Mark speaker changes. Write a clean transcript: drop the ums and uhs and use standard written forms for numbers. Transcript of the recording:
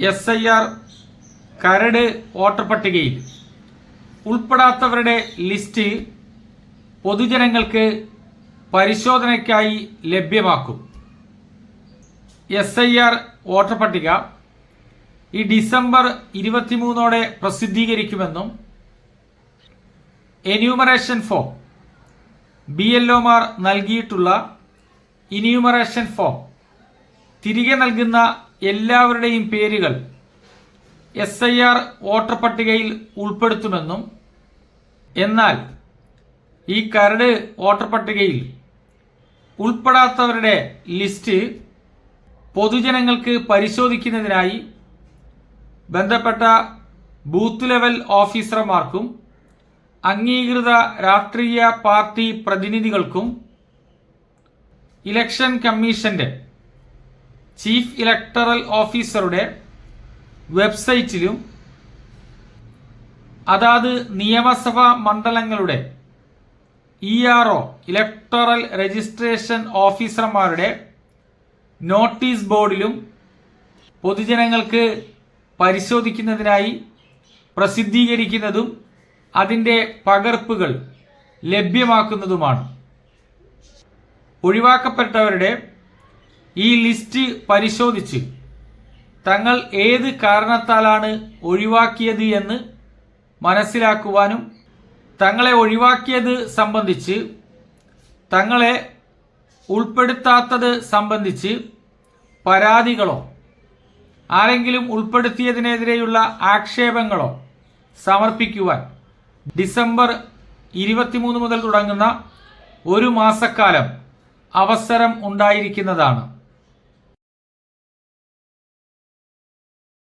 Speaker 1: SIR കരട് voter പട്ടികയിൽ ഉൾപ്പെടാത്തവരുടെ list പൊതുജനങ്ങൾക്ക് പരിശോധനയ്ക്കായി ലഭ്യമാക്കും. SIR വോട്ടർ പട്ടിക ഈ ഡിസംബർ 23 പ്രസിദ്ധീകരിക്കുമെന്നും എന്യൂമറേഷൻ ഫോം BLOമാർ നൽകിയിട്ടുള്ള എന്യൂമറേഷൻ ഫോം തിരികെ നൽകുന്ന എല്ലാവരുടെയും പേരുകൾ SIR വോട്ടർ പട്ടികയിൽ ഉൾപ്പെടുത്തുമെന്നും, എന്നാൽ ഈ കരട് വോട്ടർ പട്ടികയിൽ ഉൾപ്പെടാത്തവരുടെ ലിസ്റ്റ് പൊതുജനങ്ങൾക്ക് പരിശോധിക്കുന്നതിനായി ബന്ധപ്പെട്ട ബൂത്ത് ലെവൽ ഓഫീസർമാർക്കും അംഗീകൃത രാഷ്ട്രീയ പാർട്ടി പ്രതിനിധികൾക്കും ഇലക്ഷൻ കമ്മീഷന്റെ ചീഫ് ഇലക്ടറൽ ഓഫീസറുടെ വെബ്സൈറ്റിലും അതാത് നിയമസഭാ മണ്ഡലങ്ങളുടെ ERO ഇലക്ടറൽ രജിസ്ട്രേഷൻ ഓഫീസർമാരുടെ നോട്ടീസ് ബോർഡിലും പൊതുജനങ്ങൾക്ക് പരിശോധിക്കുന്നതിനായി പ്രസിദ്ധീകരിക്കുന്നതും അതിൻ്റെ പകർപ്പുകൾ ലഭ്യമാക്കുന്നതുമാണ്. ഒഴിവാക്കപ്പെട്ടവരുടെ ഈ ലിസ്റ്റ് പരിശോധിച്ച് തങ്ങൾ ഏത് കാരണത്താലാണ് ഒഴിവാക്കിയത് എന്ന് മനസ്സിലാക്കുവാനും തങ്ങളെ ഒഴിവാക്കിയത് സംബന്ധിച്ച് തങ്ങളെ ഉൾപ്പെടുത്താത്തത് സംബന്ധിച്ച് പരാതികളോ ആരെങ്കിലും ഉൾപ്പെടുത്തിയതിനെതിരെയുള്ള ആക്ഷേപങ്ങളോ സമർപ്പിക്കുവാൻ ഡിസംബർ 23 മുതൽ തുടങ്ങുന്ന ഒരു മാസക്കാലം അവസരം ഉണ്ടായിരിക്കുന്നതാണ്.